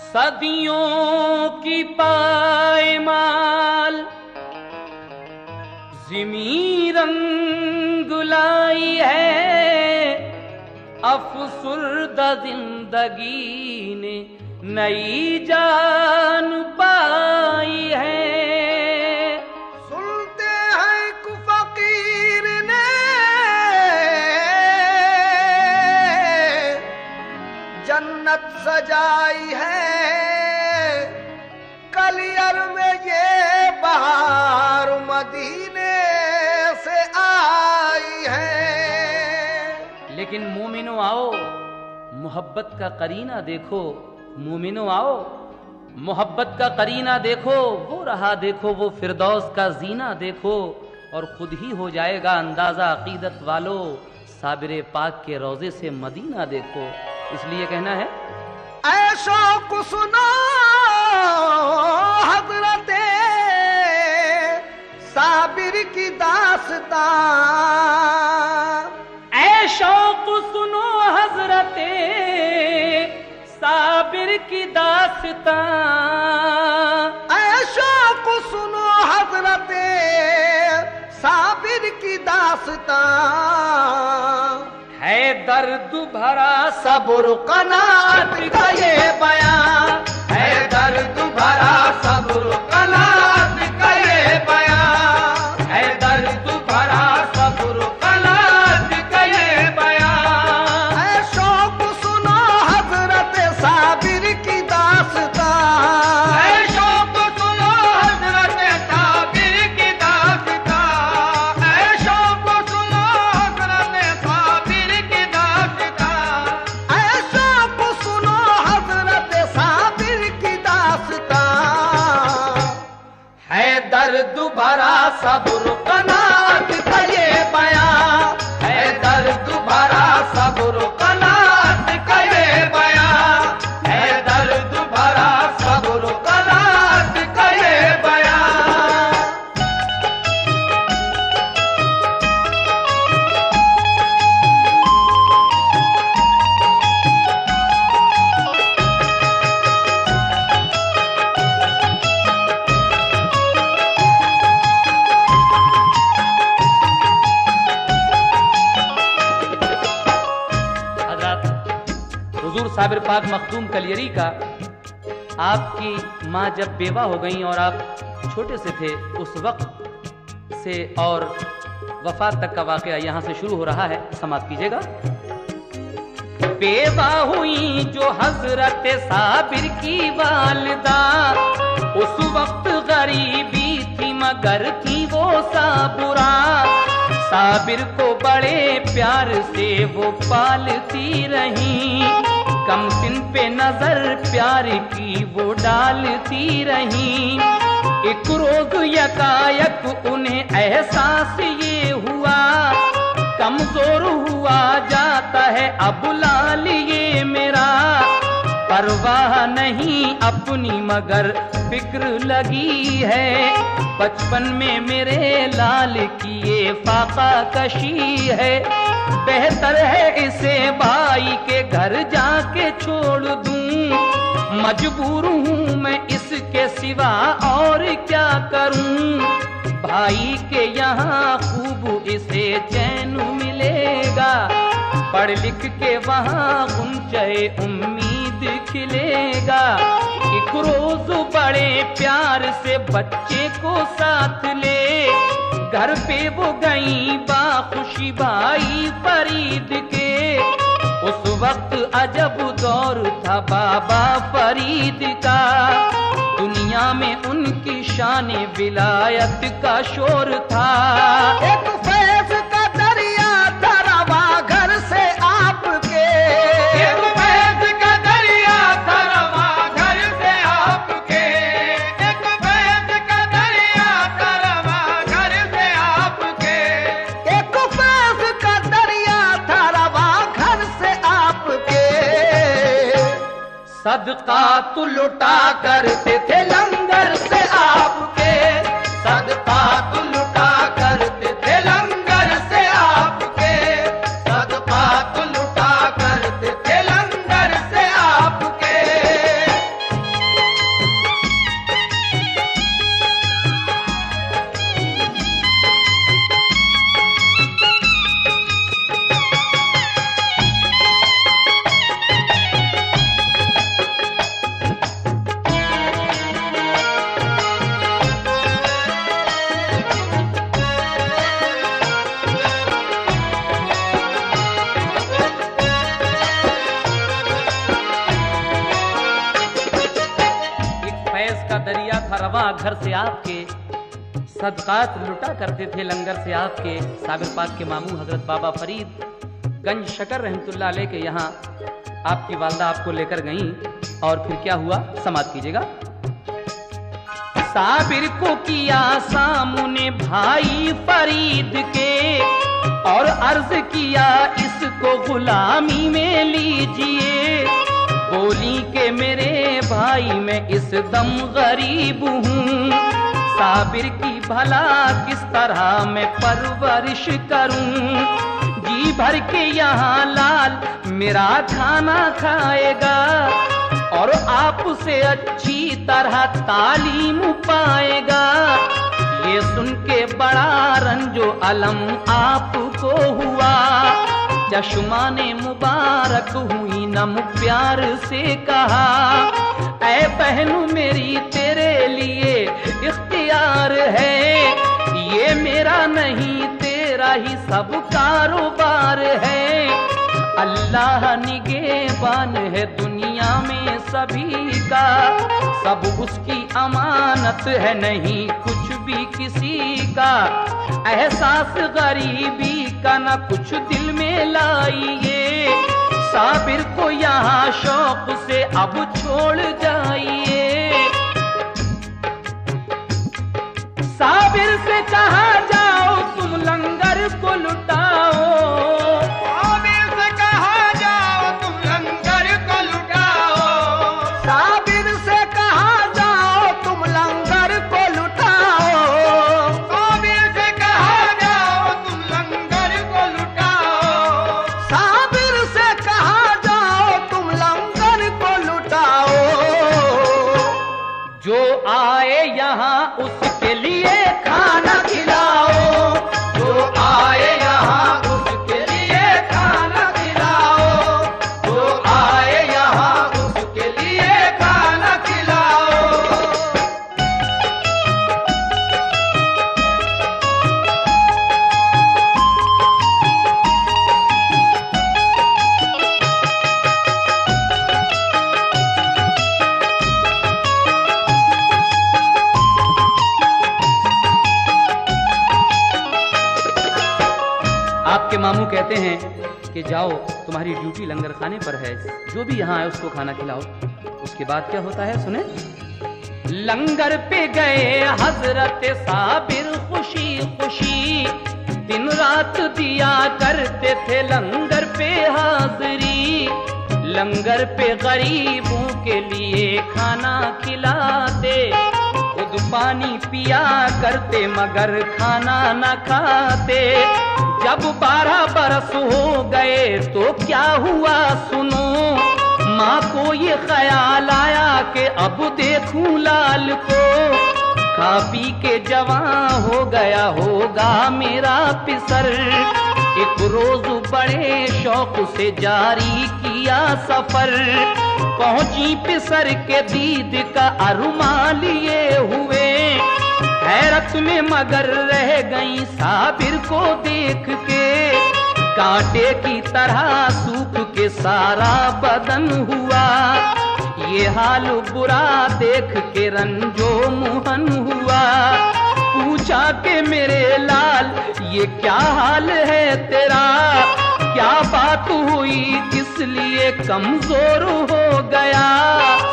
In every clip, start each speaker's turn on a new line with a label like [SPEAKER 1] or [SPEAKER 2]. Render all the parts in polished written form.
[SPEAKER 1] सदियों की पायमाल ज़िमी रंग लाई है, अफसुर्दा जिंदगी ने नई जान पाई है।
[SPEAKER 2] सुनते हैं कु फकीर ने जन्नत सजाई है, कलियर में ये बहार मदीने से आई है।
[SPEAKER 1] लेकिन मोमिनो आओ, मोहब्बत का करीना देखो। मोमिनो आओ, मोहब्बत का करीना देखो। वो रहा देखो, वो फिरदौस का जीना देखो, और खुद ही हो जाएगा अंदाजा अकीदत वालों, साबिर पाक के रोजे से मदीना देखो। इसलिए कहना है,
[SPEAKER 2] ऐशो को सुनो हज़रते साबिर की दास्तां,
[SPEAKER 1] ऐशो को सुनो हज़रते साबिर की दास्तां,
[SPEAKER 2] ऐशो को सुनो हज़रते साबिर की दास्तां।
[SPEAKER 1] है दर्द भरा सब्र कनात का ये बयां, है दर्द भरा सब्र कनात का ये बयां, है दर्द भरा सब्र कनात का ये बयां।
[SPEAKER 2] ऐशो को सुनो हज़रत साबिर की दास्तां,
[SPEAKER 1] ऐशो को सुनो हज़रत साबिर की दास्तां, ऐशो को सुनो हज़रत साबिर की दास्तां,
[SPEAKER 2] ऐशो को सुनो हज़रत साबिर की दास्तां।
[SPEAKER 1] है दर्द भरा सब्र कनात का ये बयां, है दर्द भरा सब्र कनात का ये बयां, है दर्द भरा सब्र कनात का ये बयां। हुजूर साबिर पाक मखदूम कलियरी का, आपकी माँ जब बेवा हो गई और आप छोटे से थे, उस वक्त से और वफात तक का वाकया यहाँ से शुरू हो रहा है, समाप्त कीजिएगा। बेवा हुई जो हजरत साबिर की वालिदा, उस वक्त गरीबी थी मगर थी वो साबुरा, साबिर को बड़े प्यार से वो पालती रही, कम सिन पे नजर प्यार की वो डालती रही। एक रोज यकायक उन्हें एहसास ये हुआ, कमजोर हुआ जाता है अब लाल ये मेरा, परवाह नहीं अपनी मगर फिक्र लगी है, बचपन में मेरे लाल की ये फाका कशी है, बेहतर है इसे भाई के घर जाके छोड़ दूं, मजबूर हूँ मैं इसके सिवा और क्या करूं, भाई के यहाँ खूब इसे चैन मिलेगा, पढ़ लिख के वहाँ गुंजे उम्मीद खिलेगा। एक रोज बड़े प्यार से बच्चे को साथ ले, घर पे वो गई बाखुशी भाई फरीद के, उस वक्त अजब दौर था बाबा फरीद का, दुनिया में उनकी शान विलायत का शोर था।
[SPEAKER 2] एक फैज का दरिया था रवा
[SPEAKER 1] सदका तो लुटा करते थे लंगर से आपके, सदका तो लुटा करते थे लंगर से आपके, सदका तो लुटा करते थे लंगर से आपके। दरिया था रवा घर से आपके, सदकात लुटा करते थे लंगर से आपके। साबिर पाक के मामू हजरत बाबा फरीद गंज शकर रहमतुल्लाह अलैह के यहाँ आपकी वालदा आपको लेकर गईं और फिर क्या हुआ समाप्त कीजिएगा। साबिर को किया सामने भाई फरीद के और अर्ज किया इसको गुलामी में लीजिए। बोली के मेरे भाई मैं इस दम गरीब हूँ, साबिर की भला किस तरह मैं परवरिश करूँ। जी भर के यहाँ लाल मेरा खाना खाएगा और आपसे अच्छी तरह तालीम पाएगा। ये सुन के बड़ा रंजो अलम आपको हुआ, चश्माने मुबारक हुई नम प्यार से कहा, ऐ बहनू मेरी तेरे लिए इख्तियार है, ये मेरा नहीं तेरा ही सब कारोबार है। अल्लाह निगहबान है दुनिया में सभी का, सब उसकी अमानत है नहीं कुछ भी किसी का। एहसास गरीबी का न कुछ दिल में लाइए, साबिर को यहाँ शौक से अब छोड़ जाइए। साबिर से कहा जाओ तुम लंगर को लुटाओ,
[SPEAKER 2] साबिर से कहा जाओ तुम लंगर को लुटाओ, साबिर से कहा जाओ तुम लंगर को लुटाओ, साबिर से कहा जाओ तुम लंगर को लुटाओ, साबिर से कहा जाओ तुम लंगर को लुटाओ।
[SPEAKER 1] जो आए यहाँ उसके लिए खाना खिलाओ,
[SPEAKER 2] जो आए यहाँ उसके लिए खाना खिलाओ, जो आए यहाँ उसके लिए खाना खिलाओ।
[SPEAKER 1] आपके मामू कहते हैं कि जाओ तुम्हारी ड्यूटी लंगर खाने पर है, जो भी यहाँ आए उसको खाना खिलाओ। उसके बाद क्या होता है सुने। लंगर पे गए हजरत साबिर खुशी खुशी, दिन रात दिया करते थे लंगर पे हाजिरी। लंगर पे गरीबों के लिए खाना खिलाते, खुद पानी पिया करते मगर खाना न खाते। जब 12 बरस हो गए तो क्या हुआ सुनो, माँ को ये ख्याल आया कि अब देखूं लाल को, खा पी के जवां हो गया होगा मेरा पिसर। एक रोज बड़े शौक से जारी किया सफर, पहुंची पिसर के दीद का अरमान लिए हुए। हैरत में मगर रह गई साबिर को देख के, कांटे की तरह सूख के सारा बदन हुआ। ये हाल बुरा देख के रंजो मुहन हुआ, पूछा कि मेरे लाल ये क्या हाल है तेरा, क्या बात हुई किस लिए कमजोर हो गया।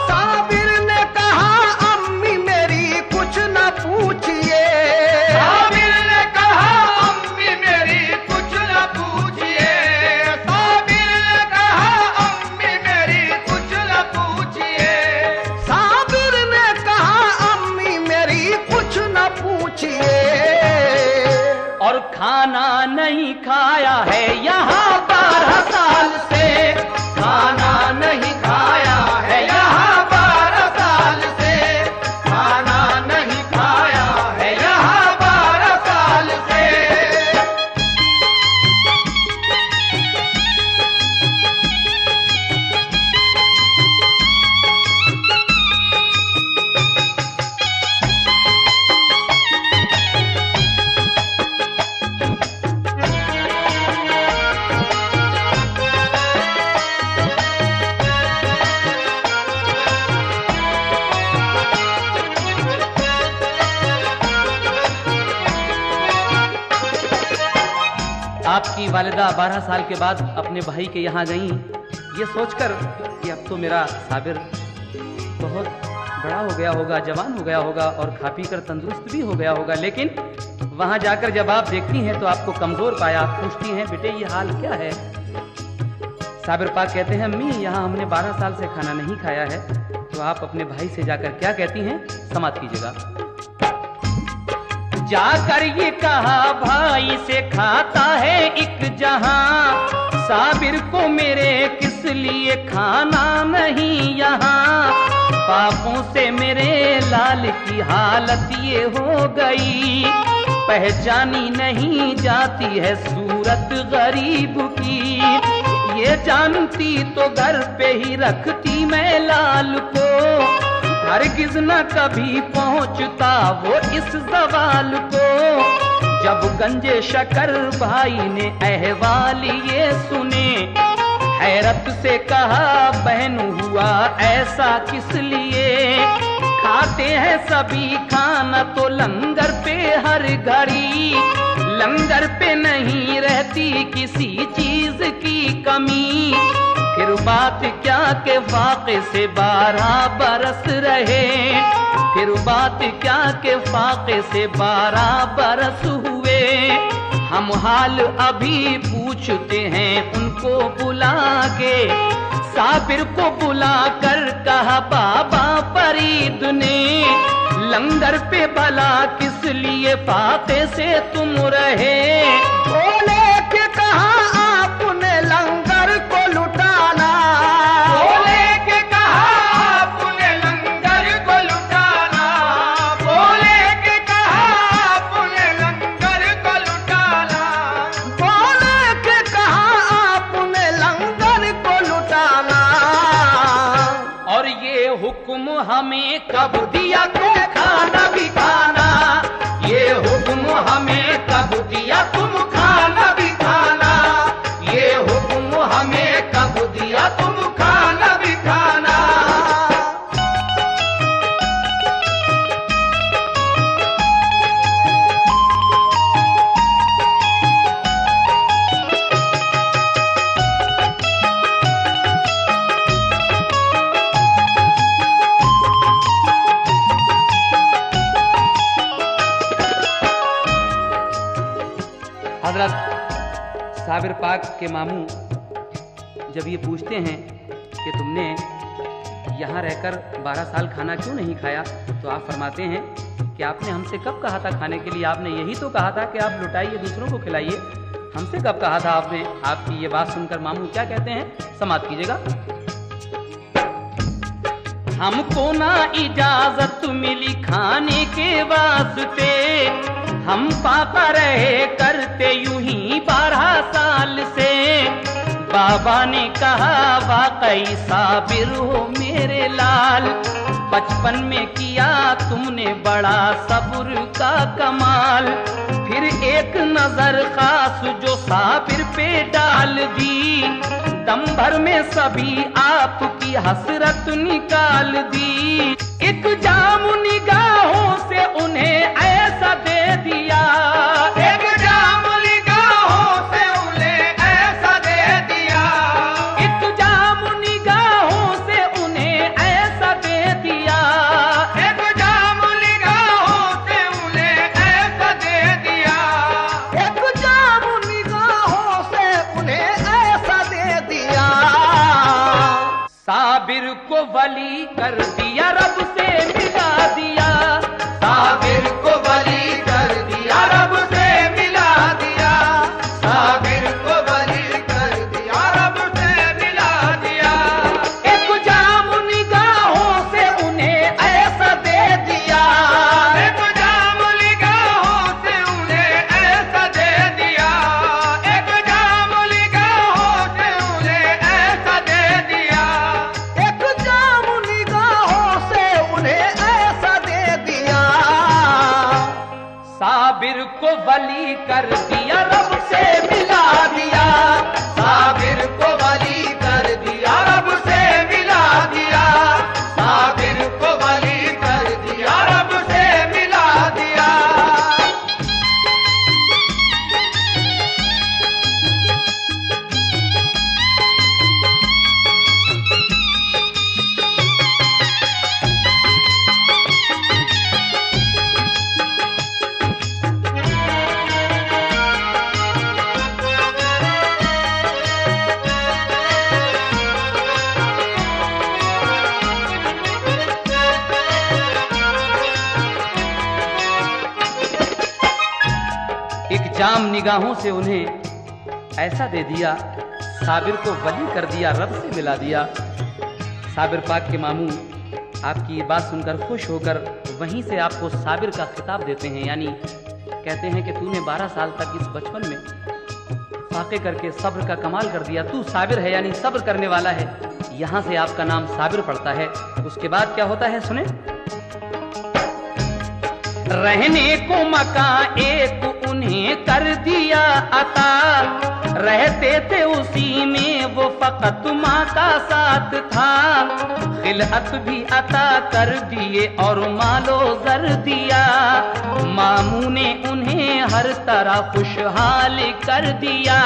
[SPEAKER 2] साबिर ने कहा अम्मी मेरी कुछ न पूछिए, साबिर ने कहा अम्मी मेरी कुछ न पूछिए, साबिर ने कहा अम्मी मेरी कुछ न पूछिए।
[SPEAKER 1] खाना नहीं खाया है यहाँ 12 साल से, खाना नहीं खाया है यहाँ 12 साल से, खाना नहीं खाया है यहाँ 12 साल से। आपकी वालिदा 12 साल के बाद अपने भाई के यहाँ गईं, ये सोचकर कि अब तो मेरा साबिर बहुत बड़ा हो गया होगा, जवान हो गया होगा और खा पी कर तंदुरुस्त भी हो गया होगा। लेकिन वहाँ जाकर जब आप देखती हैं तो आपको कमजोर पाया। आप पूछती हैं, बेटे ये हाल क्या है? साबिर पाक कहते हैं, अम्मी यहाँ हमने 12 साल से खाना नहीं खाया है। तो आप अपने भाई से जाकर क्या कहती हैं, समाप्त कीजिएगा। जाकर ये कहा भाई से, खाता है एक जहां, साबिर को मेरे किस लिए खाना नहीं यहाँ। पापों से मेरे लाल की हालत ये हो गई, पहचानी नहीं जाती है सूरत गरीब की। ये जानती तो घर पे ही रखती मैं लाल को, हरगिज न कभी पहुंचता वो इस सवाल को। जब गंजे शकर भाई ने अहवाल ये सुने, हैरत से कहा बहन हुआ ऐसा किस लिए। खाते हैं सभी खाना तो लंगर पे हर घड़ी, लंगर पे नहीं रहती किसी चीज की कमी। फिर बात क्या के फाके से 12 बरस रहे, फिर बात क्या के फाके से 12 बरस हुए। हम हाल अभी पूछते हैं उनको बुला के, साबिर को बुला कर कहा बाबा फरीद ने, लंगर पे भला किस लिए फाके से तुम रहे।
[SPEAKER 2] बोले के कहा आपने लंगर को लुटाना,
[SPEAKER 1] बोले के कहा आपने लंगर को लुटाना, बोले के कहा आपने लंगर को लुटाना,
[SPEAKER 2] बोले के कहा आपने लंगर को लुटाना।
[SPEAKER 1] और ये हुक्म हमें कब दिया तुम खाना भी खाना, ये हुक्म हमें कब दिया तुम खाना भी खाना, ये हुक्म हमें कब दिया तुम खाना भी खाना। हजरत साबिर पाक के मामू जब ये पूछते हैं कि तुमने यहाँ रहकर 12 साल खाना क्यों नहीं खाया, तो आप फरमाते हैं कि आपने हमसे कब कहा था खाने के लिए, आपने यही तो कहा था कि आप लुटाइए दूसरों को खिलाइए, हमसे कब कहा था आपने। आपकी ये बात सुनकर मामू क्या कहते हैं, समाप्त कीजिएगा। हमको ना इजाजत मिली खाने के वास्ते, हम पापा रहे करते यूं ही 12 साल से। बाबा ने कहा वाकई साबिर हो मेरे लाल, बचपन में किया तुमने बड़ा सब्र का कमाल। फिर एक नजर खास जो साबिर पे डाल दी, दम भर में सभी आपकी हसरत निकाल दी। एक जाम निगाहों से उन्हें ऐसा दे दिया, एक जाम निगाहों से उन्हें ऐसा दे दिया, एक जाम निगाहों से उन्हें ऐसा दे दिया, एक जाम निगाहों से उन्हें ऐसा दे दिया,
[SPEAKER 2] एक जाम निगाहों से उन्हें ऐसा दे दिया।
[SPEAKER 1] साबिर को वली कर दिया, रब से मिला दिया, साबिर को वली कर दिया, रब से मिला वली कर दिया, रब से मिला दिया।
[SPEAKER 2] साबिर को वली कर दिया, रब से मिला दिया। साबिर को वली कर दिया, रब से मिला दिया।
[SPEAKER 1] एक जाम निगाहों से उन्हें ऐसा दे दिया, साबिर को वली कर दिया, रब से मिला दिया। साबिर पाक के मामू आपकी ये बात सुनकर खुश होकर वहीं से आपको साबिर का खिताब देते हैं, यानी कहते हैं कि तूने 12 साल तक इस बचपन में फाके करके सब्र का कमाल कर दिया, तू साबिर है यानी सब्र करने वाला है। यहाँ से आपका नाम साबिर पड़ता है। उसके बाद क्या होता है सुने। रहने को मकान एक उन्हें कर दिया अता, रहते थे उसी में वो फकत माँ का साथ था। खिलहत भी अता कर दिए और मालो जर दिया, मामू ने उन्हें हर तरह खुशहाल कर दिया।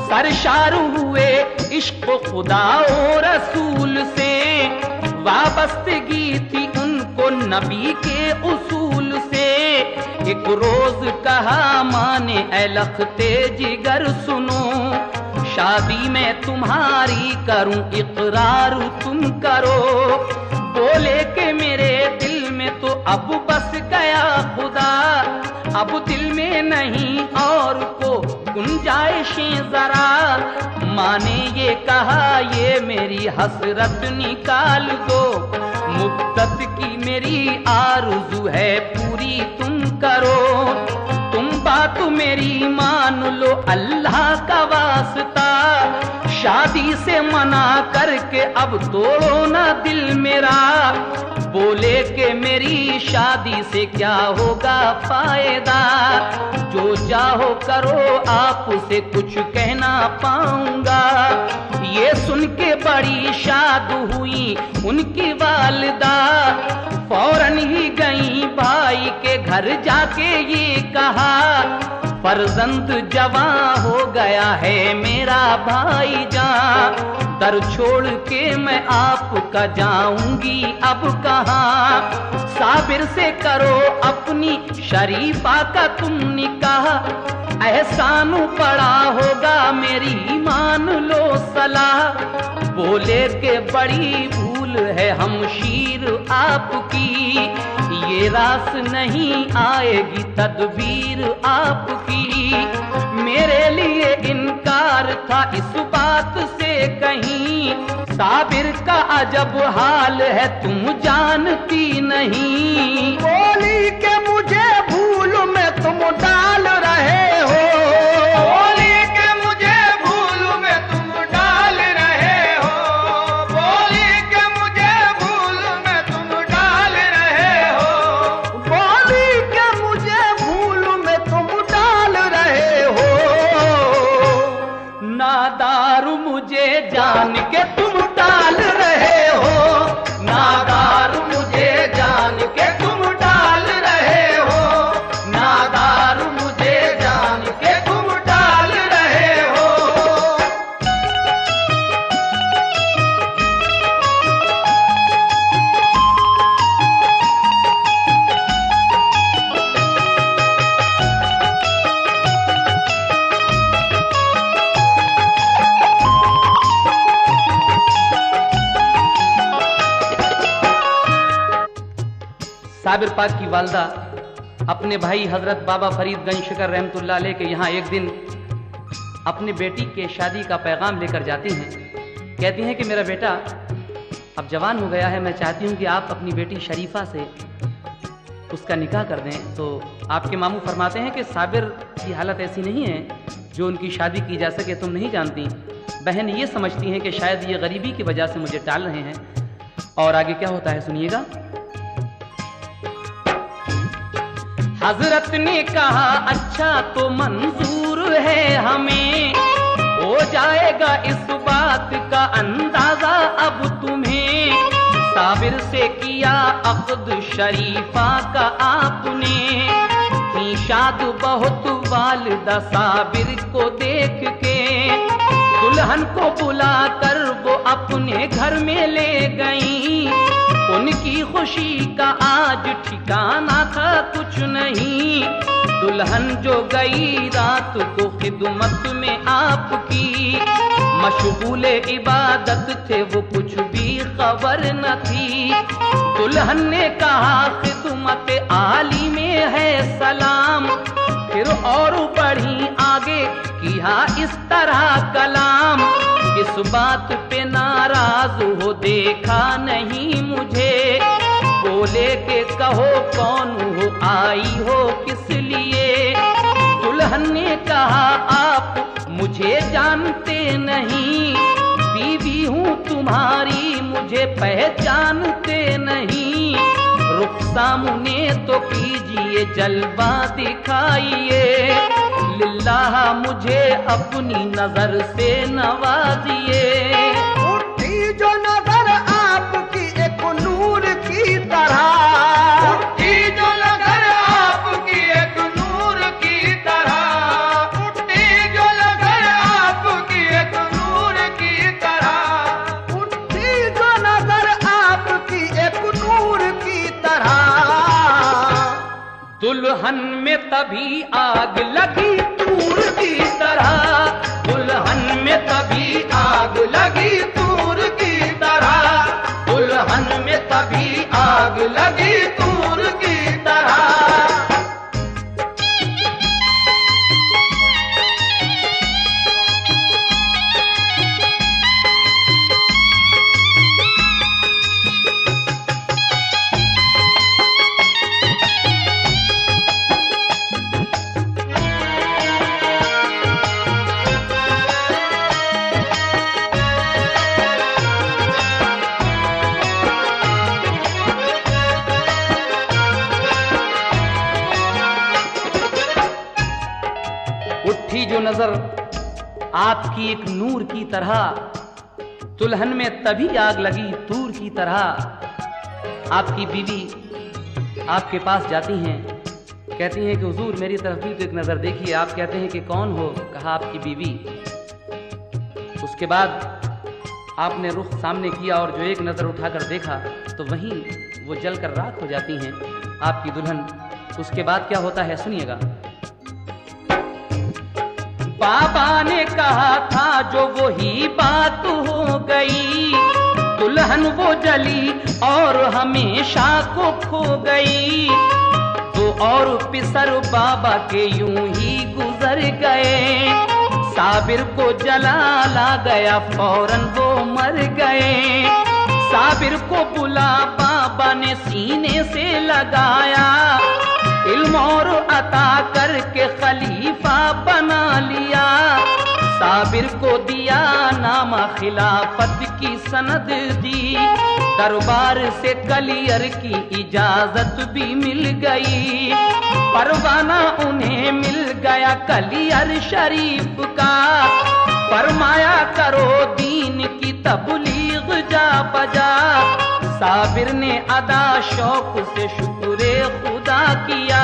[SPEAKER 1] सरशार हुए इश्क खुदा और रसूल से, वाबस्तगी थी उनको नबी के उसूल से। एक रोज कहा माने ऐ लखते जिगर सुनो, शादी में तुम्हारी करूं इकरार तुम करो। बोले के मेरे दिल में तो अब बस गया खुदा, अब दिल में नहीं और को गुंजाइशें जरा। माँ ने ये कहा ये मेरी हसरत निकाल दो, मुद्दत की मेरी आरज़ू है पूरी तुम करो। तुम बात मेरी मान लो अल्लाह का वास्ता, शादी से मना करके अब तोड़ो ना दिल मेरा। बोले कि मेरी शादी से क्या होगा फायदा, जो चाहो करो आपसे कुछ कहना पाऊंगा। ये सुन के बड़ी शाद हुई उनकी वालिदा, फौरन ही गई भाई के घर जाके ये कहा, फर्जंद जवां हो गया है मेरा भाईजान। दर छोड़ के मैं आपका जाऊंगी अब कहाँ। साबिर से करो अपनी शरीफा का तुम निकाह, एहसान पड़ा होगा मेरी मान लो सलाह। बोले के बड़ी भूल है हमशीर आपकी, ये रास नहीं आएगी तदबीर आपकी। मेरे लिए इनकार था इस बात से कहीं, साबिर का अजब हाल है तुम जानती नहीं।
[SPEAKER 2] बोली के मुझे भूल में तुम डाल रहे हो, बोली के मुझे भूल में तुम डाल रहे हो, बोली के मुझे भूल में तुम डाल रहे हो, बोली के मुझे भूल में तुम डाल रहे हो।
[SPEAKER 1] नादार मुझे जान के तुम डाल रहे हो,
[SPEAKER 2] नादार मुझे जान के तुम डाल रहे हो, नादार मुझे जान के तुम डाल रहे हो।
[SPEAKER 1] साबिर पाक की वालदा अपने भाई हजरत बाबा फरीद गंज शिकर रहमतुल्लाह अलैह के यहाँ एक दिन अपने बेटी के शादी का पैगाम लेकर जाती हैं। कहती हैं कि मेरा बेटा अब जवान हो गया है, मैं चाहती हूँ कि आप अपनी बेटी शरीफा से उसका निकाह कर दें। तो आपके मामू फरमाते हैं कि साबिर की हालत ऐसी नहीं है जो उनकी शादी की जा सके, तुम नहीं जानती। बहन ये समझती हैं कि शायद ये गरीबी की वजह से मुझे टाल रहे हैं। और आगे क्या होता है सुनिएगा। हजरत ने कहा अच्छा तो मंजूर है हमें, हो जाएगा इस बात का अंदाजा अब तुम्हें। साबिर से किया अक़्द शरीफा का आपने, थी शाद बहुत वालिदा साबिर को देख के। दुल्हन को बुलाकर वो अपने घर में ले गईं, उनकी खुशी का आज ठिकाना था कुछ नहीं। दुल्हन जो गई रात को खिदमत में आपकी, मशगूल इबादत थे वो कुछ भी खबर न थी। दुल्हन ने कहा खिदमत आली में है सलाम, फिर और बढ़ी आगे किया इस तरह कलाम। इस बात पे नाराज हो देखा नहीं मुझे, बोले के कहो कौन हो आई हो किस लिए। दुल्हन ने कहा आप मुझे जानते नहीं, बीवी हूँ तुम्हारी मुझे पहचानते नहीं। रुख सामने तो कीजिए जलवा दिखाइए, लिल्लाह मुझे अपनी नजर से नवाजिए।
[SPEAKER 2] उठी जो नजर आपकी एक नूर की तरह, उठी जो नजर आपकी एक नूर की तरह, उठी जो नजर आपकी एक नूर की तरह, उठी जो नजर आपकी एक नूर की तरह।
[SPEAKER 1] दुल्हन में तभी आग लगी तूर की तरह, दुल्हन में तभी आग लगी तूर की तरह, दुल्हन में तभी आग लगी तूर की तरह। उठी जो नजर आपकी एक नूर की तरह, दुल्हन में तभी आग लगी तूर की तरह। आपकी बीवी आपके पास जाती हैं, कहती हैं कि हुजूर मेरी तरफ भी तो एक नजर देखिए। आप कहते हैं कि कौन हो? कहा आपकी बीवी। उसके बाद आपने रुख सामने किया और जो एक नजर उठाकर देखा तो वहीं वो जलकर राख हो जाती हैं आपकी दुल्हन। उसके बाद क्या होता है सुनिएगा। बाबा ने कहा था जो वही बात हो गई, दुल्हन वो जली और हमेशा को खो गई। तो और पिसर बाबा के यूं ही गुजर गए, साबिर को जलाला गया फौरन वो मर गए। साबिर को बुला बाबा ने सीने से लगाया, इल्म और अता करके खलीफा बना लिया। साबिर को दिया नामा खिलाफत की सनद दी, दरबार से कलियर की इजाजत भी मिल गई। परवाना उन्हें मिल गया कलियर शरीफ का, फरमाया करो दीन की तबलीग जा बजा। साबिर ने अदा शौक से शुक्रे खुदा किया,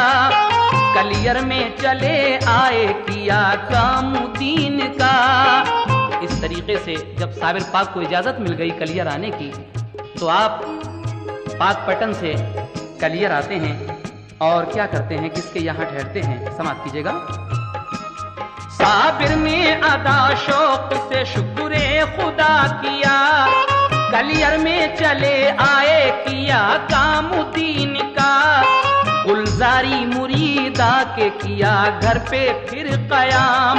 [SPEAKER 1] कलियर में चले आए किया काम दीन का। इस तरीके से जब साबिर पाक को इजाजत मिल गई कलियर आने की, तो आप पाक पटन से कलियर आते हैं और क्या करते हैं, किसके यहाँ ठहरते हैं, समाप्त कीजिएगा। साबिर ने अदा शौक से शुक्रे खुदा किया, कलियर में चले आए किया काम दीन का। गुलजारी मुरीदा के किया घर पे फिर कयाम,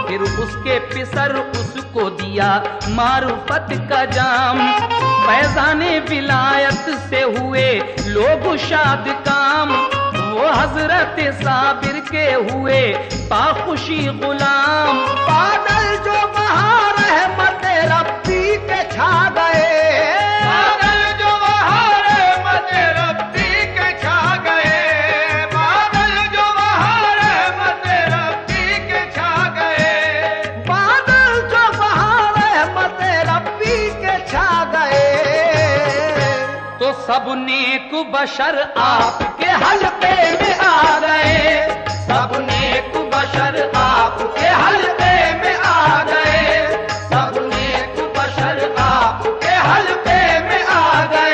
[SPEAKER 1] फिर उसके पिसर उसको दिया मारुफत का जाम। फैजाने विलायत से हुए लोग शाद काम, वो हजरत साबिर के हुए पाखुशी गुलाम।
[SPEAKER 2] बादल जो बहार रहमत रब्बी के छा गए, बादल जो बहार रहमत रब्बी के छा गए, बादल
[SPEAKER 1] सब नेक बशर आपके हलके में आ गए, सब नेक बशर आपके हलके में आ गए, सब नेक बशर आपके हलके में आ गए।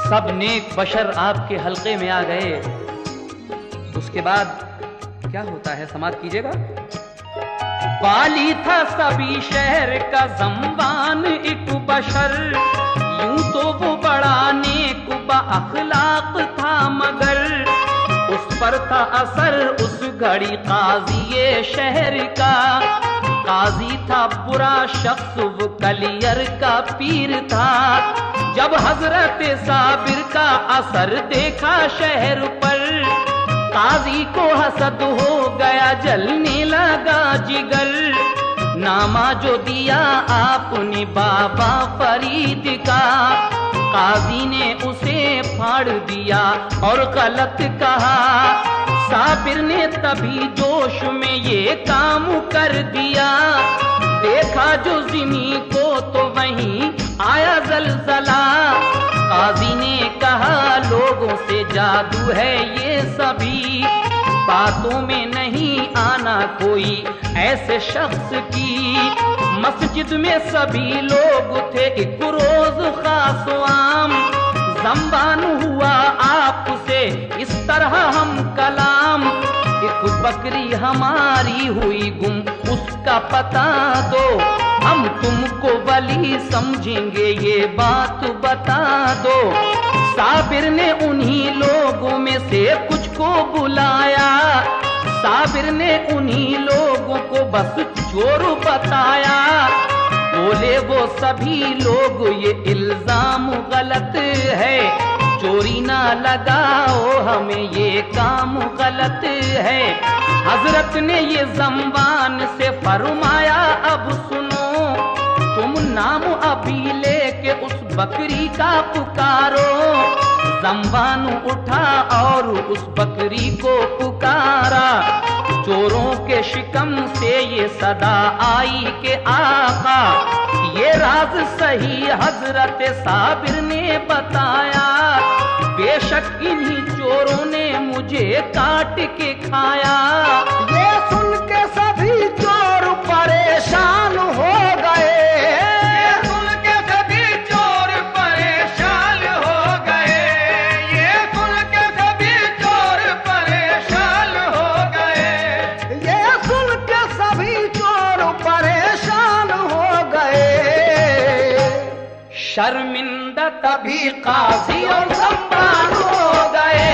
[SPEAKER 1] सब नेक बशर आपके हल्के में आ गए। उसके बाद क्या होता है, समाप्त कीजिएगा। वाली था सभी शहर का ज़म्बान एक बशर, यूं तो वो बड़ा नेक अखलाक था, मगर उस पर था असर उस घड़ी काजी शहर का। काजी था बुरा शख्स, वो कलियर का पीर था। जब हजरत साबिर का असर देखा शहर पर, काजी को हसद हो गया, जलने लगा जिगर। नामा जो दिया आपने बाबा फरीद का, काजी ने उसे फाड़ दिया और गलत कहा। साबिर ने तभी जोश में ये काम कर दिया, देखा जो ज़मीं को तो वहीं आया जलजला। काजी ने कहा लोगों से जादू है ये सभी, बातों में नहीं आना कोई ऐसे शख्स की। मस्जिद में सभी लोग थे एक रोज खास आम, ज़म्बान हुआ आपसे इस तरह हम कलाम। एक बकरी हमारी हुई गुम, उसका पता दो, हम तुमको वली समझेंगे ये बात बता दो। साबिर ने उन्हीं लोगों में से कुछ को बुलाया, साबिर ने उन्हीं लोगों को बस चोर बताया। बोले वो सभी लोग ये इल्जाम गलत है, चोरी ना लगाओ हमें ये काम गलत है। हजरत ने ये ज़म्बान से फरमाया अब सुनो, तुम नाम अभी लेके उस बकरी का पुकारो। ज़म्बान उठा और उस बकरी को पुकारा, चोरों के शिकम से ये सदा आई के आका। ये राज सही हजरत साबिर ने बताया, बेशक इन्हीं चोरों ने मुझे काट के खाया।
[SPEAKER 2] ये सुन के सभी चोर परेशान हो गए, ये सुन के सभी चोर परेशान हो गए, ये सुन के सभी चोर परेशान हो गए, ये सुन के सभी चोर परेशान हो गए।
[SPEAKER 1] शर्मिंदा तभी काजी और ज़म्बान हो गए,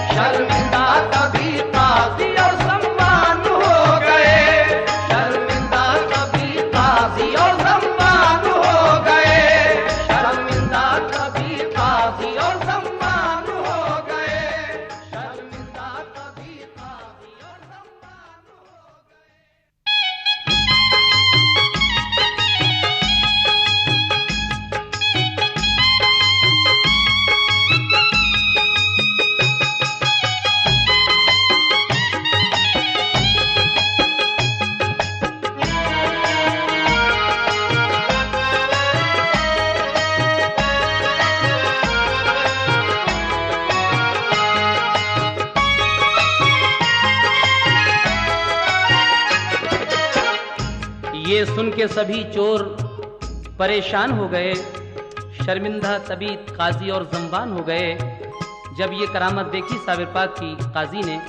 [SPEAKER 1] शर्मिंदा तभी काजी और ज़म्बान हो गए, शर्मिंदा तभी काजी और ज़म्बान हो गए, शर्मिंदा तभी काजी और ज़म्बान हो गए, शर्मिंदा तभी काजी और ज़म्बान हो गए। ये सुन के सभी चोर परेशान हो गए, शर्मिंदा तभी काजी और ज़म्बान हो गए। जब ये करामत देखी साबिर पाक की काजी ने,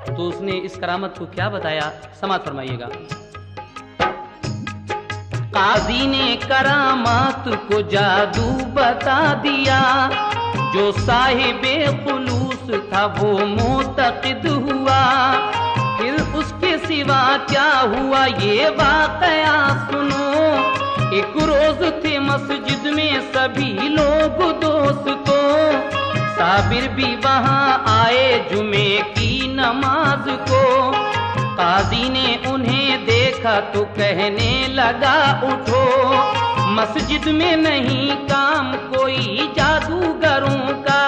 [SPEAKER 1] तो उसने इस करामत को क्या बताया, समात फरमाइएगा। काजी ने करामात को जादू बता दिया, जो साहिबे खुलूस था वो मोतक़िद हुआ। फिर उसके सिवा क्या हुआ ये वाक़या सुनो। एक रोज थे मस्जिद में सभी लोग दोस्तों, साबिर भी वहां आए जुमे की नमाज को। काजी ने उन्हें देखा तो कहने लगा उठो, मस्जिद में नहीं काम कोई जादूगरों का।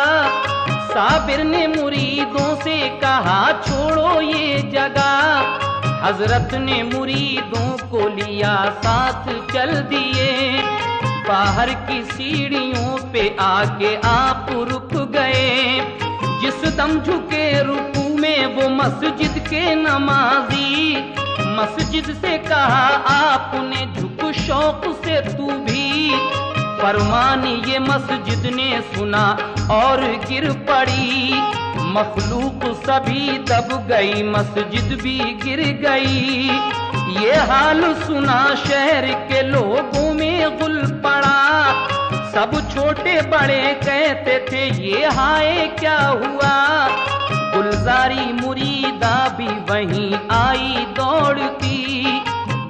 [SPEAKER 1] साबिर ने मुरीदों से कहा छोड़ो ये जगह। हजरत ने मुरीदों को लिया साथ चल दिए। बाहर की सीढ़ियों पे आके आप रुक गए। जिस दम झुके रुकू में वो मस्जिद के नमाजी। मस्जिद से कहा आपने झुक शौक से तू भी। फरमान ये मस्जिद ने सुना और गिर पड़ी। मखलूक सभी दब गई, मस्जिद भी गिर गई। ये हाल सुना शहर के लोगों में गुल पड़ा। सब छोटे बड़े कहते थे ये हाय क्या हुआ। गुलजारी मुरीदा भी वहीं आई दौड़ती।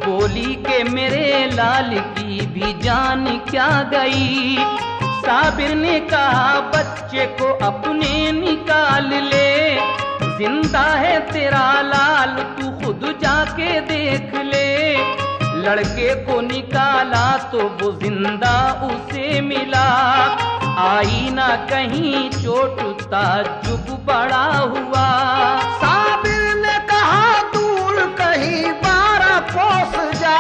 [SPEAKER 1] बोली के मेरे लाल की भी जान क्या गई। साबिर ने कहा बच्चे को अपने निकाल ले। जिंदा है तेरा लाल तू खुद जाके देख ले। लड़के को निकाला तो वो जिंदा उसे मिला। आई ना कहीं चोट ताज्जुब बड़ा हुआ।
[SPEAKER 2] साबिर ने कहा दूर कहीं 12 कोस जा।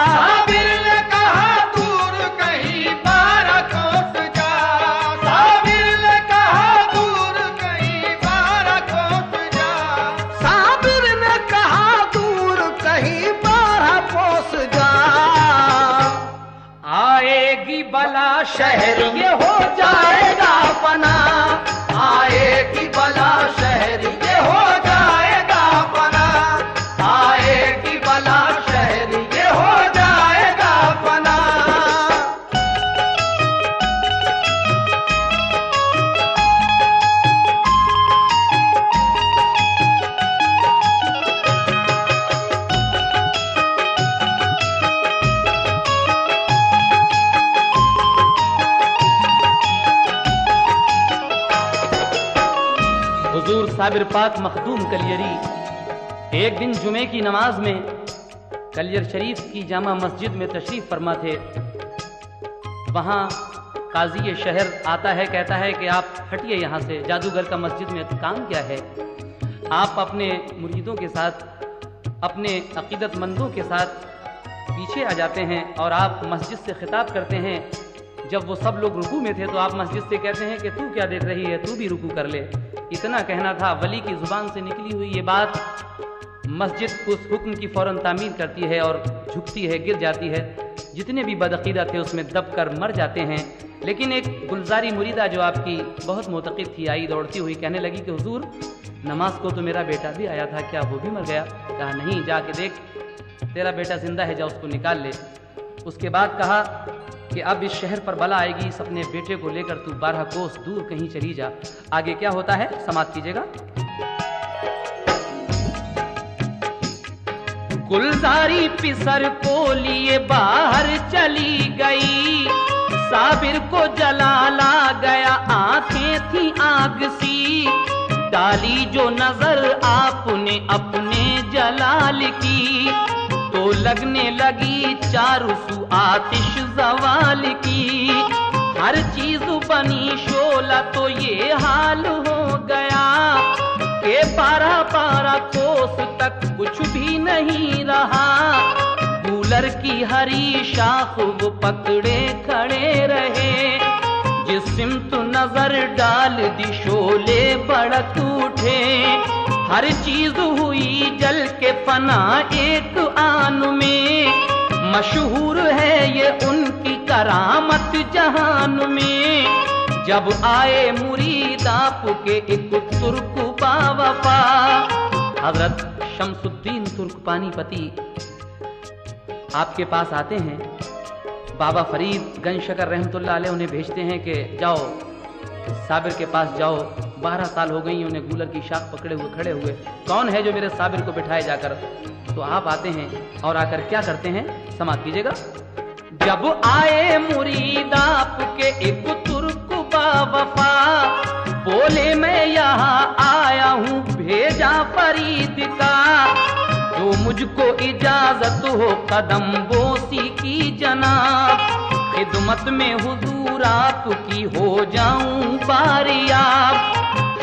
[SPEAKER 2] साबिर ने कहा दूर कहीं 12 कोस जा। साबिर ने कहा दूर कहीं 12 कोस जा। साबिर ने कहा दूर कहीं 12 कोस जा।
[SPEAKER 1] आएगी बला
[SPEAKER 2] शहर ये हो जाएगा पना। आएगी बला शहर ये हो जाएगा पना। आएगी बला शहर ये हो जाएगा पना।
[SPEAKER 1] हुजूर साबिर पाक मखदूम कलियरी एक दिन जुमे की नमाज में कलियर शरीफ की जामा मस्जिद में तशरीफ फरमा थे। वहाँ काजी शहर आता है, कहता है कि आप हटिए यहाँ से, जादूगर का मस्जिद में काम क्या है। आप अपने मुरीदों के साथ, अपने अकीदतमंदों के साथ पीछे आ जाते हैं और आप मस्जिद से खिताब करते हैं। जब वो सब लोग रुकू में थे तो आप मस्जिद से कहते हैं कि तू क्या देख रही है, तू भी रुकू कर ले। इतना कहना था। वली की जुबान से निकली हुई ये बात मस्जिद उस हुक्म की फौरन तामील करती है और झुकती है, गिर जाती है। जितने भी बदअकीदा थे उसमें दब कर मर जाते हैं। लेकिन एक गुलजारी मुरीदा जो आपकी बहुत मोतक़िद थी, आई दौड़ती हुई कहने लगी कि हुजूर नमाज को तो मेरा बेटा भी आया था, क्या वो भी मर गया? कहा नहीं, जाके देख तेरा बेटा जिंदा है, जा उसको निकाल ले। उसके बाद कहा कि अब इस शहर पर बला आएगी, इस अपने बेटे को लेकर तू 12 कोस दूर कहीं चली जा। आगे क्या होता है समाप्त कीजिएगा। गुलजारी पिसर को लिए बाहर चली गई। साबिर को जलाला गया, आंखें थी आग सी। डाली जो नजर आपने अपने जलाल की, तो लगने लगी चारों सू आतिश जवाल की। हर चीज बनी शोला तो ये हाल हो गया कि 12 कोस तक कुछ भी नहीं रहा। कूलर की हरी शाख वो पकड़े खड़े रहे। जिस सिमत नजर डाल दी शोले भड़क उठे। हर चीज हुई जल के फना एक आन में। मशहूर है ये उनकी करामत जहान में। जब आए मुरीद आपके एक तुर्क बावफा, हजरत शमसुद्दीन तुर्क पानीपती आपके पास आते हैं। बाबा फरीद गंज शकर रहमतुल्लाह अलैह उन्हें भेजते हैं कि जाओ साबिर के पास जाओ। 12 साल हो गई उन्हें गूलर की शाख पकड़े हुए खड़े हुए। कौन है जो मेरे साबिर को बिठाए जाकर? तो आप आते हैं और आकर क्या करते हैं समाप्त कीजिएगा। जब आए मुरीद आपके एक तुर्क बावफा, बोले मैं यहाँ आया हूँ भेजा फरीद का। मुझको इजाजत हो कदम बोसी की जनाब, खिदमत में हुजूर आपकी हो जाऊं बारियाब।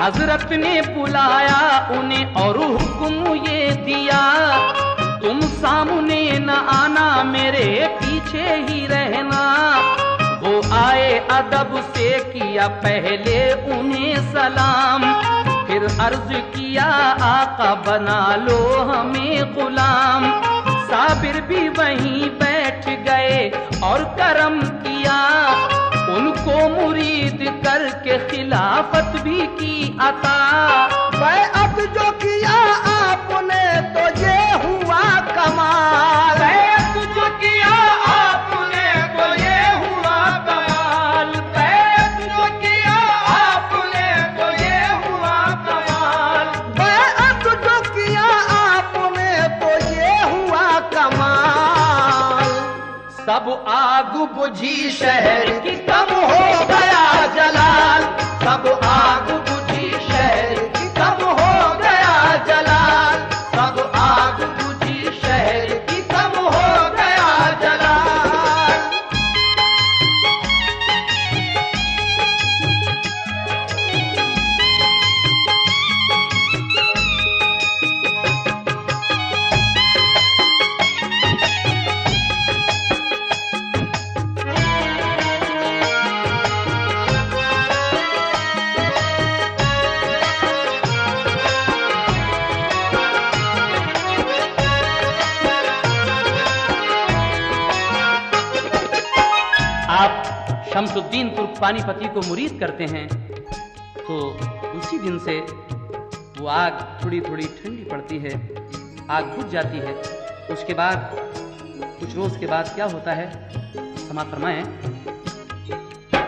[SPEAKER 1] हजरत ने बुलाया उन्हें और हुक्म ये दिया, तुम सामने न आना मेरे पीछे ही रहना। वो आए अदब से किया पहले उन्हें सलाम, फिर अर्ज किया आका बना लो हमें गुलाम। साबिर भी वहीं बैठ गए और करम किया, उनको मुरीद करके खिलाफत भी की अता।
[SPEAKER 2] बैअत जो किया आपने तो ये हुआ कमाल,
[SPEAKER 1] बैअत जो किया आपने तो ये हुआ कमाल, बैअत जो किया आपने तो ये हुआ कमाल,
[SPEAKER 2] बैअत जो किया आपने तो ये हुआ कमाल।
[SPEAKER 1] सब आग बुझी
[SPEAKER 2] शहर की कम हो गया जलाल, सब आग बुझी शहर की कम हो गया जलाल, सब आग बुझी शहर की कम हो गया जलाल।
[SPEAKER 1] शमसुद्दीन तुर्क पानीपती को मुरीद करते हैं, तो उसी दिन से वो आग थोड़ी थोड़ी ठंडी पड़ती है, आग बुझ जाती है। उसके बाद कुछ रोज के बाद क्या होता है, समाप्त फरमाएं।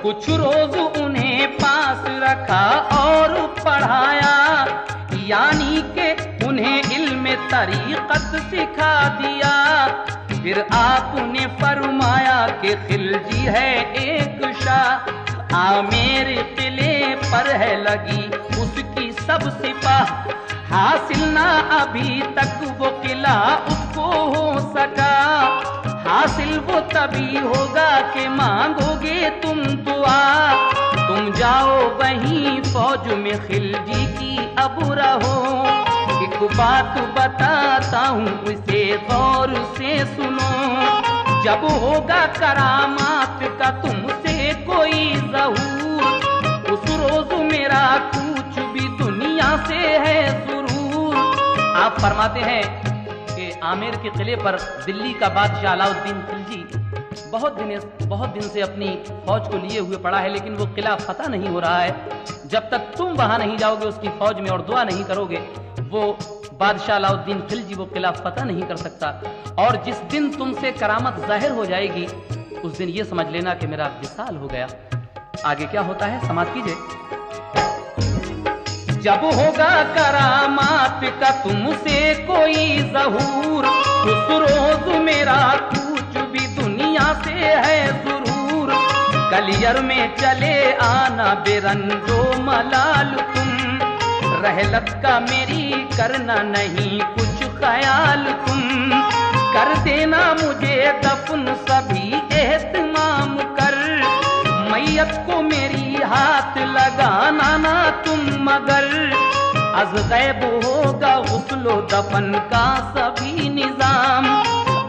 [SPEAKER 1] कुछ रोज उन्हें पास रखा और पढ़ाया, यानी के उन्हें इल्म तरीक़त सिखा दिया। फिर आपने फरमाया कि खिलजी है एक शाह, आमेर किले पर है लगी उसकी सब सिपाह। हासिल ना अभी तक वो किला उसको हो सका, हासिल वो तभी होगा कि मांगोगे तुम दुआ। तुम जाओ वहीं फौज में खिलजी की अब रहो, एक बात बताता हूँ उसे गौर से सुनो। जब होगा करामात का तुमसे कोई ज़हूर, उस रोज मेरा कुछ भी दुनिया से है जरूर। आप फरमाते हैं कि आमेर के किले पर दिल्ली का बादशाह अलाउद्दीन खिलजी बहुत दिन से अपनी फौज को लिए हुए पड़ा है, लेकिन वो किला फतह नहीं हो रहा है। जब तक तुम वहां नहीं जाओगे उसकी फौज में और दुआ नहीं करोगे, वो बादशाह अलाउद्दीन खिलजी वो किला फतह नहीं कर सकता। और जिस दिन तुमसे करामत जाहिर हो जाएगी, उस दिन ये समझ लेना कि मेरा विसाल हो गया। आगे क्या होता है, समाप्त कीजिए। जब होगा करामात का तुमसे कोई ज़हूर, उस रोज मेरा कुछ भी दुनिया से है जरूर। कलियर में चले आना बेरंजो मलाल तुम, रहलत का मेरी करना नहीं कुछ ख्याल तुम। कर देना मुझे दफन सभी एहतमाम कर, मैयत को मेरी हाथ लगाना ना तुम मगर। अज गैब होगा गुस्लो दफन का सभी निजाम,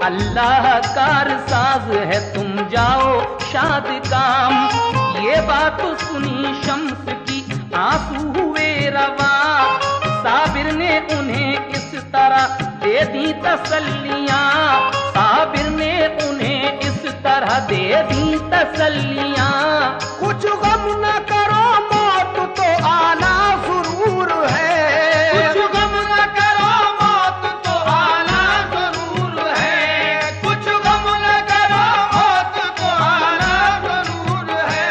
[SPEAKER 1] अल्लाह कार साज है तुम जाओ शाद काम। ये बात सुनी शम्स की आंसू हुए रवा, साबिर ने उन्हें इस तरह दे दी तसल्लियां, साबिर ने उन्हें इस तरह दे दी तसल्लियां।
[SPEAKER 2] कुछ गम न करो मौत तो आना जरूर है,
[SPEAKER 1] कुछ गम न करो मौत तो आना जरूर है,
[SPEAKER 2] कुछ गम न करो मौत तो आना जरूर है,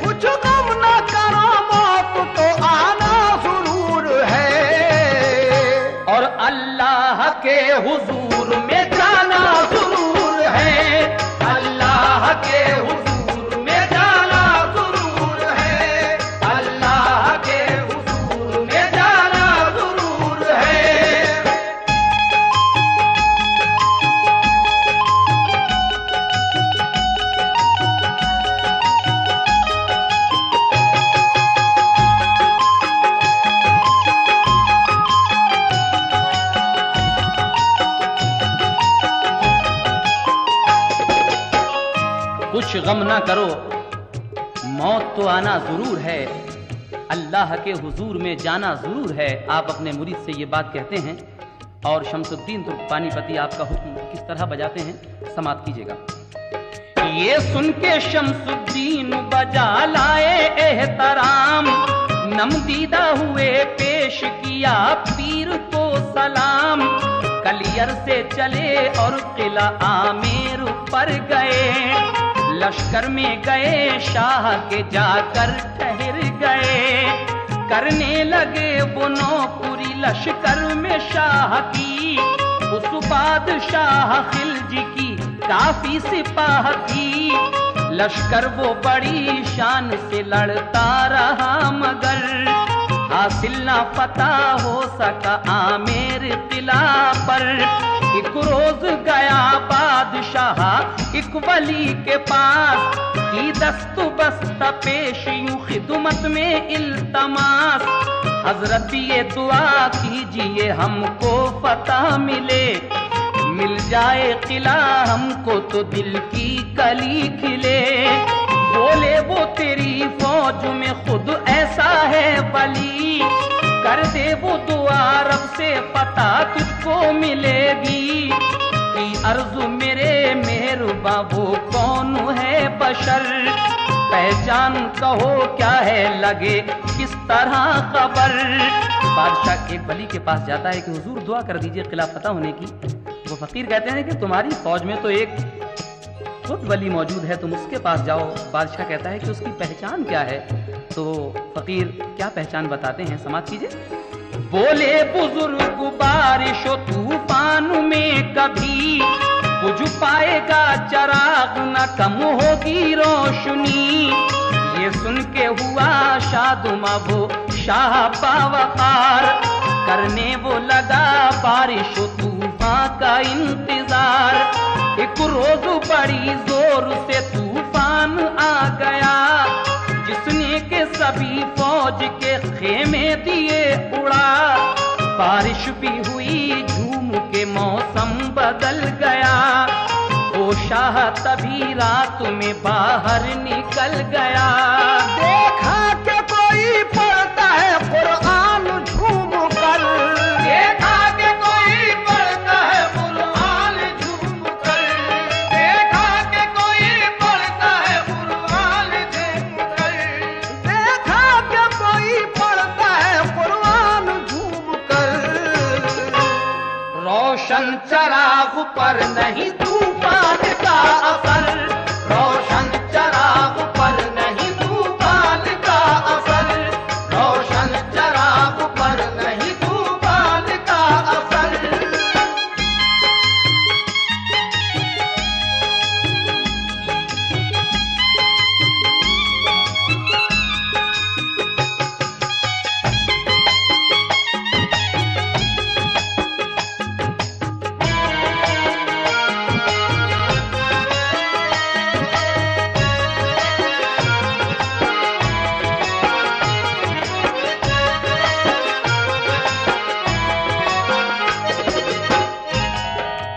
[SPEAKER 2] कुछ गम न करो मौत तो आना जरूर है।
[SPEAKER 1] और अल्लाह के हुजूर में जाना जरूर है,
[SPEAKER 2] अल्लाह के हुजूर में जाना जरूर है।
[SPEAKER 1] ना करो, मौत तो आना जरूर है, अल्लाह के हुजूर में जाना जरूर है। आप अपने मुरीद से ये बात कहते हैं और शमसुद्दीन तुर्क-पानीपती आपका हुक्म किस तरह बजाते हैं, समाप्त कीजिएगा। ये सुन के शमसुद्दीन बजा लाए एहतराम, नमदीदा हुए पेश किया पीर को सलाम। कलियर से चले और किला आमेर पर गए, लश्कर में गए शाह के जाकर ठहर गए। करने लगे वो नौकरी लश्कर में शाह की, उस बादशाह खिलजी की काफी सिपाह थी। लश्कर वो बड़ी शान से लड़ता रहा मगर हासिल ना फतह हो सका आमेर किला पर। एक रोज गया बादशाह एक वली के पास, की दस्तु बस्ता पेश यूं खिदमत में इल्तमास। हजरत ये दुआ कीजिए हमको फतह मिले, मिल जाए किला हमको तो दिल की कली खिले। बोले वो तेरी फौज में खुद ऐसा है वली, कर दे वो दुआ रब से पता तुझको मिलेगी। की अर्जु मेरे मेहरबा वो कौन है बशर, पहचान कहो क्या है लगे किस तरह खबर। बादशाह एक वली के पास जाता है कि हुजूर दुआ कर दीजिए किला फतह होने की। वो फकीर कहते हैं कि तुम्हारी फौज में तो एक खुद वली मौजूद है, तुम उसके पास जाओ। बादशाह कहता है कि उसकी पहचान क्या है, तो फकीर क्या पहचान बताते हैं, समाप्त कीजिए। बोले बुजुर्ग बारिश तूफान में कभी बुझ पाएगा चराग, न कम होगी रोशनी। ये सुन के हुआ शादुमा वो शाह बावकार, करने वो लगा बारिश तूफान का इंतजार। एक रोज बड़ी जोर से तूफान आ गया, जिसने के सभी फौज के खेमे दिए उड़ा। बारिश भी हुई झूम के मौसम बदल गया, वो शाह तभी रात में बाहर निकल गया।
[SPEAKER 2] देखा कि कोई पढ़ता है कुरान झूम कर, देखा कि कोई पढ़ता है कुरान झूम कर, देखा कि कोई पढ़ता है कुरान झूम कर, देखा कि कोई पढ़ता है कुरान झूम कर। रोशन चराग पर नहीं तूफान का असर, रोशन चराग पर नहीं तूफान का असर, रोशन चराग पर नहीं तूफान का असर।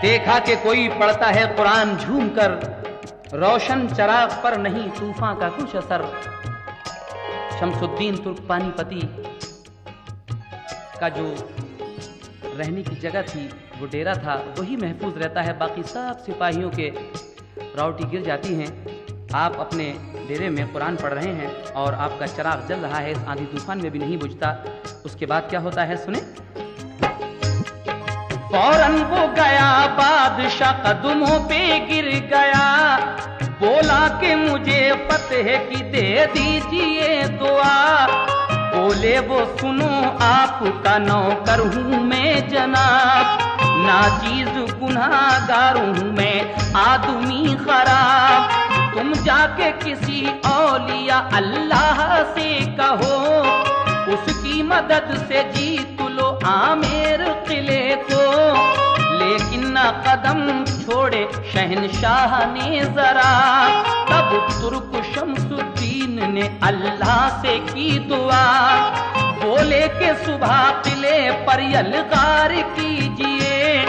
[SPEAKER 1] देखा कि कोई पढ़ता है कुरान झूम कर, रोशन चराग पर नहीं तूफान का कुछ असर। शमसुद्दीन तुर्क-पानीपती का जो रहने की जगह थी, वो डेरा था, वही महफूज रहता है। बाकी सब सिपाहियों के रावटी गिर जाती हैं। आप अपने डेरे में कुरान पढ़ रहे हैं और आपका चराग जल रहा है, इस आंधी तूफान में भी नहीं बुझता। उसके बाद क्या होता है सुने। फौरन वो गया बादशाह कदमों पे गिर गया, बोला कि मुझे फतेह की दे दीजिए दुआ। बोले वो सुनो आपका नौकर हूँ मैं जनाब, नाचीज गुनाहगार हूँ मैं आदमी खराब। तुम जाके किसी औलिया अल्लाह से कहो, उसकी मदद से जीत लो आमेर किले को। लेकिन न कदम छोड़े शहनशाह ने जरा, तब तुर्क शमसुद्दीन ने अल्लाह से की दुआ। बोले के सुबह किले पर यलगार कीजिए,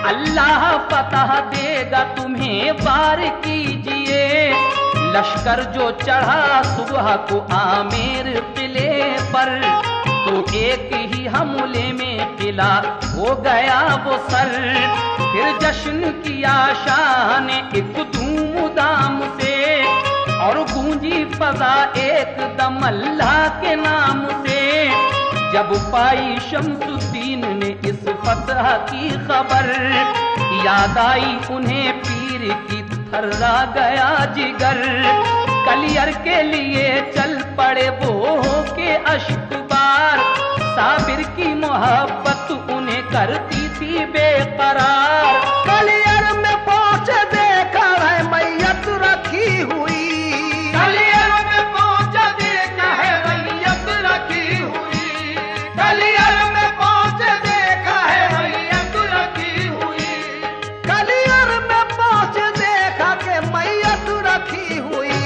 [SPEAKER 1] अल्लाह फतह देगा तुम्हें बार कीजिए। लश्कर जो चढ़ा सुबह को आमेर किले पर, तो एक ही हमले में किला हो गया वो सर। फिर जश्न किया शाह ने एक धूम दाम से, और गूंजी फजा एकदम अल्लाह के नाम से। जब पाई शम्सुद्दीन ने इस फतह की खबर, याद आई उन्हें पीर की थर्रा गया जिगर। कलियर के लिए चल पड़े वो के अश्कबार, साबिर की मोहब्बत उन्हें करती थी बेकरार।
[SPEAKER 2] कलियर में पहुंचे देखा है मैयत रखी हुई, कलियर में पहुंचे देखा है मैयत रखी हुई, कलियर में पहुंचे देखा है मैयत रखी हुई, कलियर में पहुंचे देखा के मैयत रखी हुई।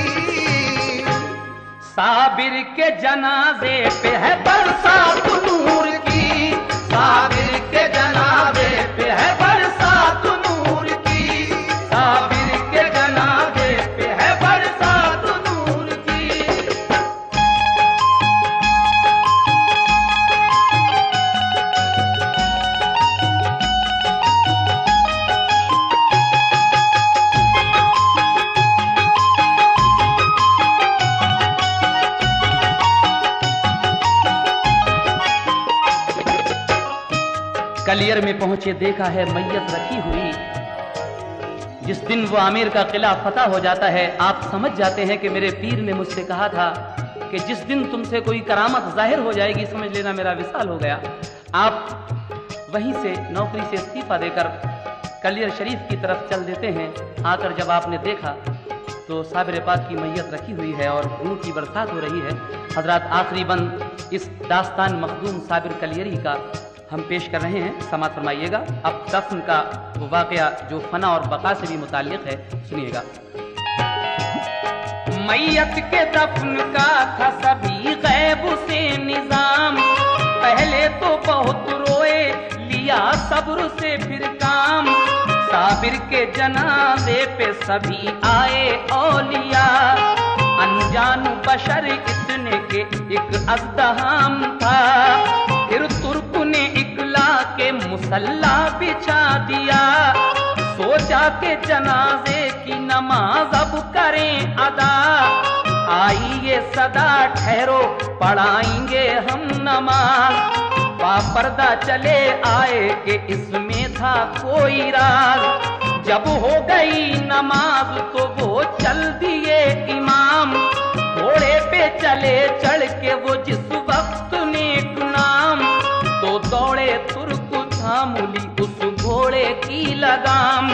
[SPEAKER 1] साबिर के जनाजे पे है बरसात नूर की, साबिर के जनाजे पे है बरसात नूर की, साबिर के जनाजे पे है बरसात नूर की। कलियर में पहुंचे देखा है मैयत रखी हुई। जिस दिन वो आमिर का किला फतह हो जाता है, आप समझ जाते हैं कि मेरे पीर ने मुझसे कहा था कि जिस दिन तुमसे कोई करामत जाहिर हो जाएगी, समझ लेना मेरा विसाल हो गया। आप वहीं से नौकरी से इस्तीफा देकर कलियर शरीफ की तरफ चल देते हैं। आकर जब आपने देखा तो साबिर पाक की मैयत रखी हुई है और नूर की बरसात हो रही है। हजरात, आखिरी बंद इस दास्तान मखदूम साबिर कलियरी का हम पेश कर रहे हैं, समाअत फरमाइएगा। अब दफन का वो वाकया जो फना और बका से भी मुताल्लिक है, सुनिएगा। मैयत के दफन का था सभी गैब से निजाम, पहले तो बहुत रोए, लिया सब्र से फिर काम। साबिर के जनाजे पे सभी आए औलिया, अनजान बशर इतने के एक अज़दहाम था। फिर तुर्क ने इकला के मुसल्ला बिछा दिया, सोचा के जनाजे की नमाज अब करें अदा। आई ये सदा ठहरो पढ़ाएंगे हम नमाज, बापर्दा चले आए कि इसमें था कोई राज। जब हो गई नमाज तो वो चल दिए इमाम, घोड़े पे चले चढ़ के वो जिस वक्त नेक नाम। तो दौड़े तुर्क थामुली उस घोड़े की लगाम,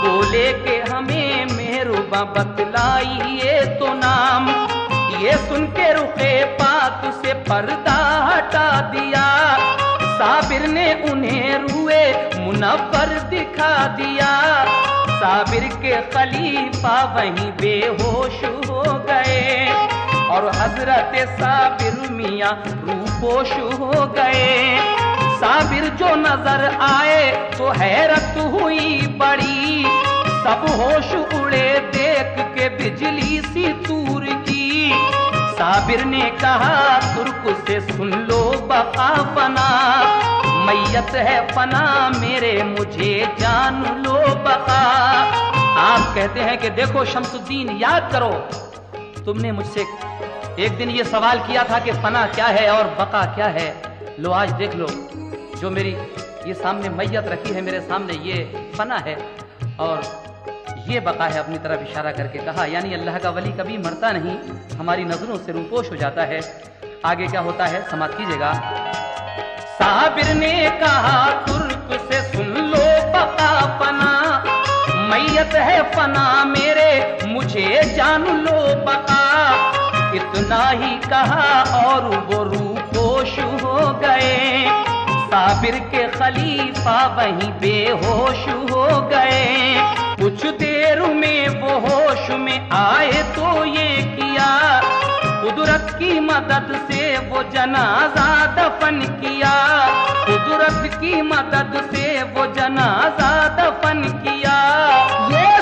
[SPEAKER 1] बोले के हमें मेहरुबा बतलाइए तो नाम। ये सुन के रुखे पाक से पर्दा हटा दिया, साबिर ने उन्हें रुए मुनव्वर दिखा दिया। साबिर के खलीफा वहीं बेहोश हो गए, और हजरत साबिर मियां रूपोश हो गए। साबिर जो नजर आए तो हैरत हुई बड़ी, सब होश उड़े देख के बिजली सी तूर की। साबिर ने कहा तुर्क से सुन लो बका फना, मैयत है फना मेरे मुझे जान लो बका। आप कहते हैं कि देखो शम्सुद्दीन, याद करो तुमने मुझसे एक दिन ये सवाल किया था कि फना क्या है और बका क्या है। लो आज देख लो, जो मेरी ये सामने मैयत रखी है मेरे सामने, ये फना है और ये बका है। अपनी तरफ इशारा करके कहा, यानी अल्लाह का वली कभी मरता नहीं, हमारी नजरों से रूपोश हो जाता है। आगे क्या होता है समाप्त कीजिएगा। साबिर ने कहा तुर्क से सुन लो बका फना, मैयत है फना मेरे मुझे जान लो बका। इतना ही कहा और वो रूपोश हो गए, साबिर के खलीफा वहीं बेहोश हो गए। कुछ देर में वो होश में आए तो ये किया, कुदरत की मदद से वो जनाजा दफन किया। कुदरत की मदद से वो जनाजा दफन किया।
[SPEAKER 2] ये